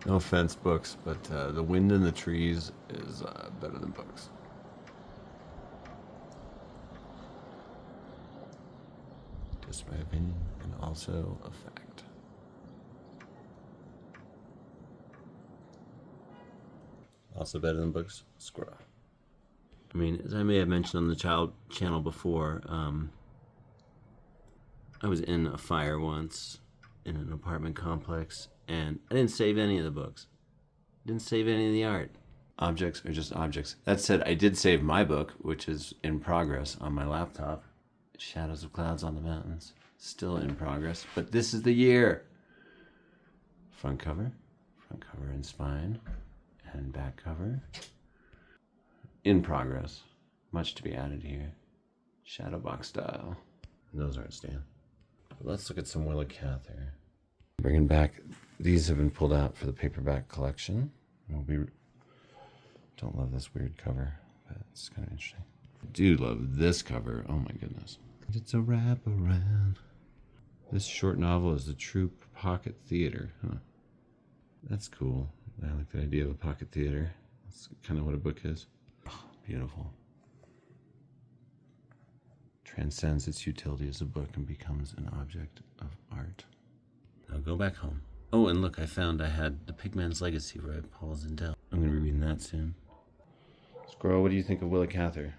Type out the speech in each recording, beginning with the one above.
No offense, books, but The Wind in the Trees is better than books. Just my opinion, and also a fact. Also better than books, Squirrel. I mean, as I may have mentioned on the child channel before, I was in a fire once in an apartment complex, and I didn't save any of the books. Didn't save any of the art. Objects are just objects. That said, I did save my book, which is in progress on my laptop. Shadows of Clouds on the Mountains. Still in progress, but this is the year. Front cover and spine, and back cover. In progress. Much to be added here. Shadow box style. Those aren't Stan. But let's look at some Willa Cather. Bringing back, these have been pulled out for the paperback collection. Don't love this weird cover, but it's kind of interesting. I do love this cover. Oh my goodness. It's a wraparound. This short novel is a true pocket theater. Huh. That's cool. I like the idea of a pocket theater. That's kind of what a book is. Oh, beautiful. Transcends its utility as a book and becomes an object of art. Now go back home. Oh, and look, I had The Pigman's Legacy by Paul Zindel. I'm going to be reading that soon. Squirrel, what do you think of Willa Cather?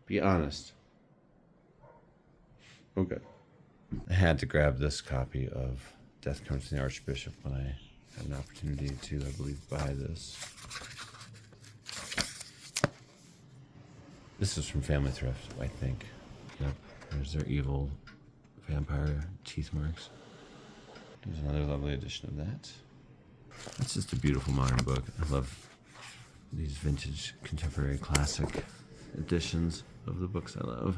Be honest. Okay. I had to grab this copy of Death Comes from the Archbishop when I had an opportunity to, I believe, buy this. This is from Family Thrift, I think. Yep, there's their evil vampire teeth marks. Here's another lovely edition of that. It's just a beautiful modern book. I love these vintage contemporary classic editions of the books I love.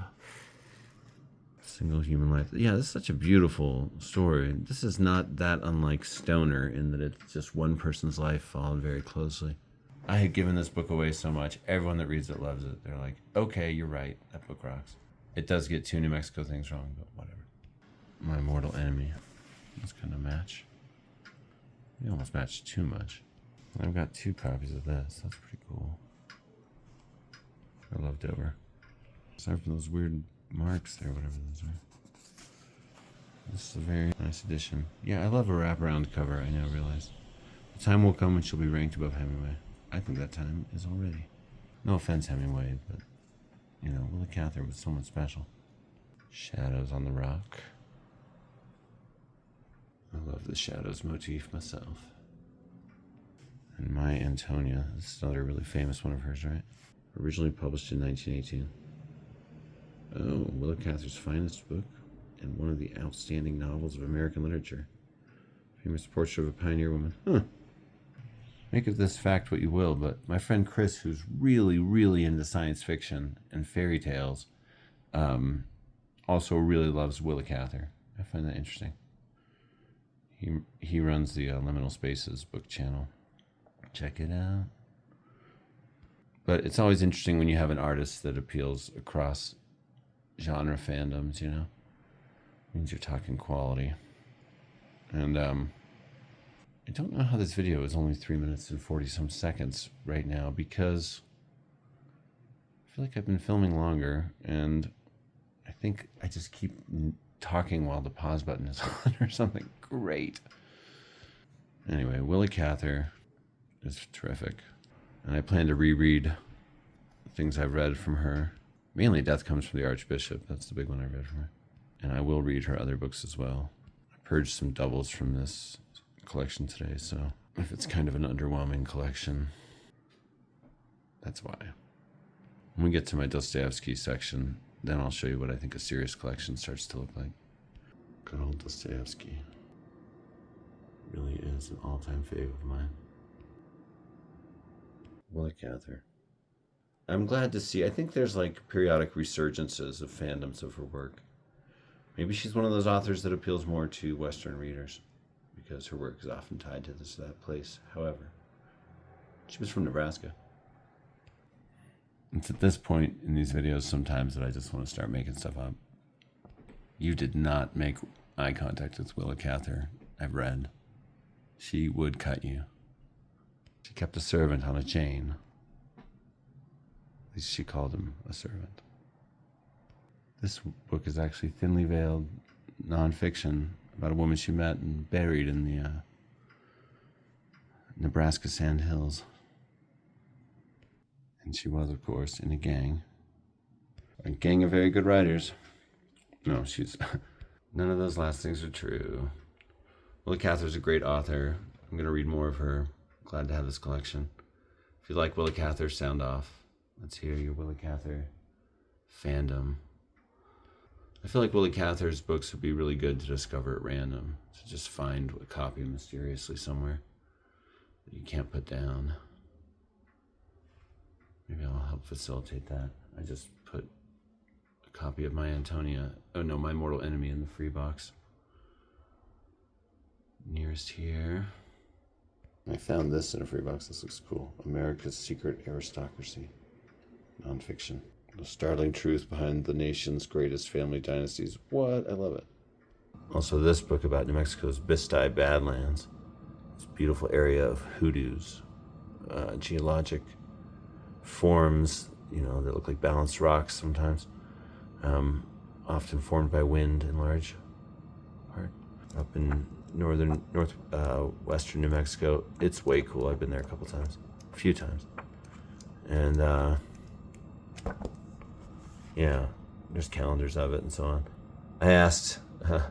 Single Human Life. Yeah, this is such a beautiful story. This is not that unlike Stoner in that it's just one person's life followed very closely. I had given this book away so much. Everyone that reads it loves it. They're like, okay, you're right. That book rocks. It does get two New Mexico things wrong, but whatever. My Mortal Enemy. Let's kind of match. We almost matched too much. I've got 2 copies of this. That's pretty cool. I love Dover. Aside from those weird marks there, whatever those are. This is a very nice edition. Yeah, I love a wraparound cover, I now realize. The time will come when she'll be ranked above Hemingway. I think that time is already. No offense, Hemingway, but, you know, Willa Cather was someone special. Shadows on the Rock. I love the shadows motif myself. And My Antonia. This is another really famous one of hers, right? Originally published in 1918. Oh, Willa Cather's finest book and one of the outstanding novels of American literature. Famous portrait of a pioneer woman. Huh. Make of this fact what you will, but my friend Chris, who's really, really into science fiction and fairy tales, also really loves Willa Cather. I find that interesting. He runs the Liminal Spaces book channel. Check it out. But it's always interesting when you have an artist that appeals across genre fandoms, you know? It means you're talking quality. And I don't know how this video is only 3 minutes and 40 some seconds right now, because I feel like I've been filming longer, and I think I just keep talking while the pause button is on or something. Great. Anyway, Willa Cather is terrific. And I plan to reread things I've read from her. Mainly Death Comes from the Archbishop. That's the big one I read from her. And I will read her other books as well. I purged some doubles from this collection today, so if it's kind of an underwhelming collection, that's why. When we get to my Dostoevsky section, then I'll show you what I think a serious collection starts to look like. Good old Dostoevsky. Really is an all-time fave of mine. Willa Cather. I'm glad to see, I think there's like periodic resurgences of fandoms of her work. Maybe she's one of those authors that appeals more to Western readers, because her work is often tied to this or that place. However, she was from Nebraska. It's at this point in these videos sometimes that I just want to start making stuff up. You did not make eye contact with Willa Cather. I've read. she would cut you. She kept a servant on a chain. At least she called him a servant. This book is actually thinly veiled nonfiction about a woman she met and buried in the Nebraska Sandhills. And she was, of course, in a gang. A gang of very good writers. No, she's... None of those last things are true. Willa Cather's a great author. I'm going to read more of her. Glad to have this collection. If you like Willa Cather, sound off. Let's hear your Willa Cather fandom. I feel like Willa Cather's books would be really good to discover at random. To just find a copy mysteriously somewhere that you can't put down. Maybe I'll help facilitate that. I just put a copy of my My Mortal Enemy in the free box. Nearest here. I found this in a free box. This looks cool. America's Secret Aristocracy. Nonfiction. The startling truth behind the nation's greatest family dynasties. What? I love it. Also, this book about New Mexico's Bisti Badlands. This beautiful area of hoodoos. Geologic forms, that look like balanced rocks sometimes. Often formed by wind in large part. Up in northwestern New Mexico. It's way cool. I've been there a few times. And there's calendars of it and so on. I asked a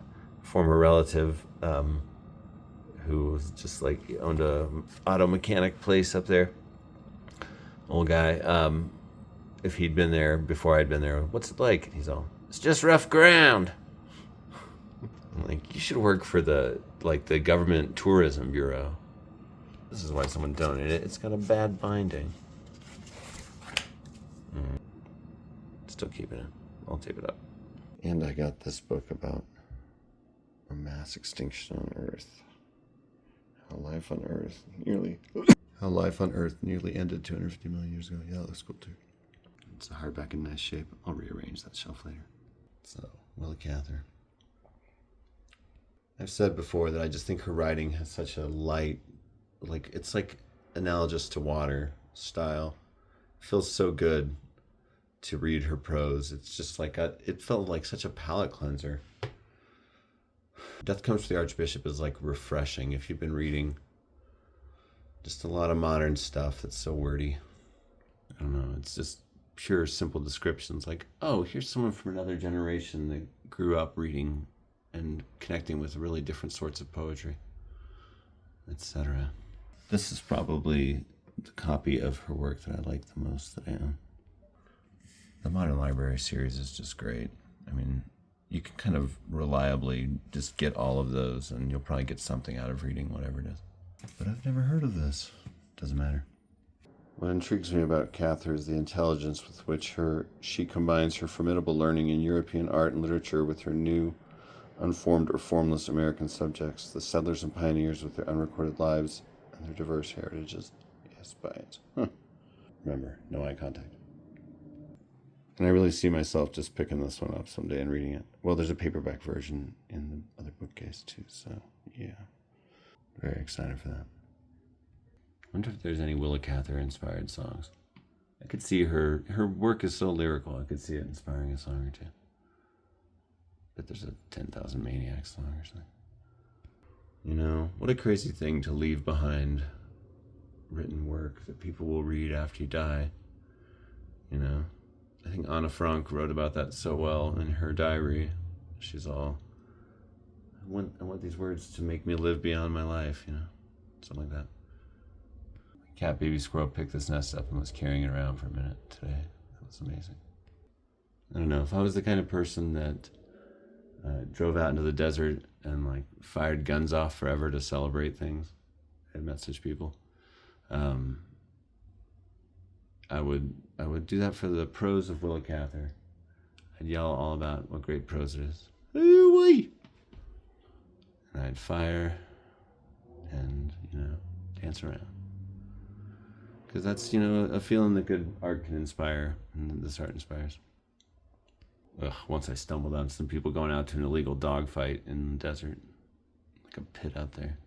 former relative who was just owned a auto mechanic place up there, old guy, if he'd been there before I'd been there. What's it like? And he's all, it's just rough ground. I'm like, you should work for the government tourism bureau. This is why someone donated it. It's got a bad binding. Still keeping it. I'll tape it up. And I got this book about a mass extinction on Earth. How life on Earth nearly ended 250 million years ago. Yeah, that looks cool too. It's a hardback in nice shape. I'll rearrange that shelf later. So, Willa Cather. I've said before that I just think her writing has such a light, it's analogous to water style. It feels so good to read her prose. It's just it felt like such a palate cleanser. Death Comes to the Archbishop is refreshing if you've been reading just a lot of modern stuff that's so wordy. I don't know, it's just pure, simple descriptions oh, here's someone from another generation that grew up reading and connecting with really different sorts of poetry, etc. This is probably the copy of her work that I like the most that I own. The Modern Library series is just great. I mean, you can kind of reliably just get all of those and you'll probably get something out of reading whatever it is. But I've never heard of this. Doesn't matter. What intrigues me about Cather is the intelligence with which she combines her formidable learning in European art and literature with her new, unformed or formless American subjects, the settlers and pioneers with their unrecorded lives and their diverse heritages. Yes, by it. Remember, no eye contact. And I really see myself just picking this one up someday and reading it. Well, there's a paperback version in the other bookcase too, so yeah. Very excited for that. I wonder if there's any Willa Cather inspired songs. I could see her work is so lyrical, I could see it inspiring a song or two. But there's a 10,000 Maniacs song or something. What a crazy thing to leave behind written work that people will read after you die. I think Anna Frank wrote about that so well in her diary. She's all, I want these words to make me live beyond my life, something like that. Cat baby squirrel picked this nest up and was carrying it around for a minute today. That was amazing. I don't know, if I was the kind of person that drove out into the desert and fired guns off forever to celebrate things, I've met such people. I would do that for the prose of Willa Cather. I'd yell all about what great prose it is. Ooh-wee! And I'd fire and, dance around. Because that's, a feeling that good art can inspire, and this art inspires. Once I stumbled on some people going out to an illegal dogfight in the desert. Like a pit out there.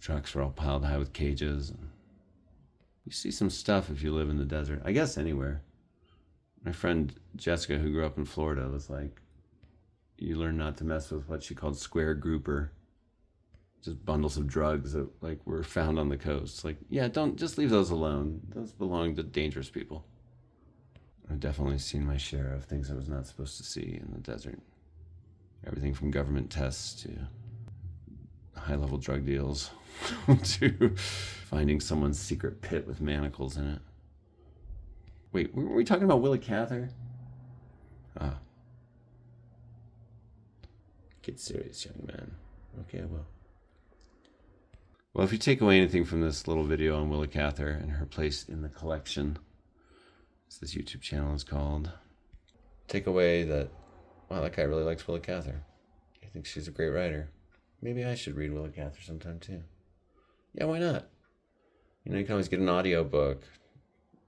Trucks were all piled high with cages. And you see some stuff if you live in the desert. I guess anywhere. My friend Jessica, who grew up in Florida, was like, you learn not to mess with what she called square grouper. Just bundles of drugs that like were found on the coast. Like, yeah, don't just leave those alone. Those belong to dangerous people. I've definitely seen my share of things I was not supposed to see in the desert. Everything from government tests to high-level drug deals to finding someone's secret pit with manacles in it. Wait, were we talking about Willa Cather? Ah. Get serious, young man. Okay, I will. Well, if you take away anything from this little video on Willa Cather and her place in the collection, as this YouTube channel is called, take away that, wow, that guy really likes Willa Cather. I think she's a great writer. Maybe I should read Willa Cather sometime too. Yeah, why not? You know, you can always get an audio book.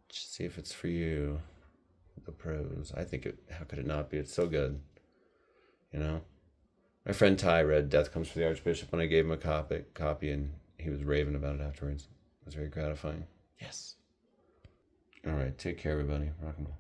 Just see if it's for you. The prose. I think it, how could it not be? It's so good. You know? My friend Ty read Death Comes for the Archbishop when I gave him a copy, and he was raving about it afterwards. It was very gratifying. Yes. All right, take care, everybody. Rock and roll.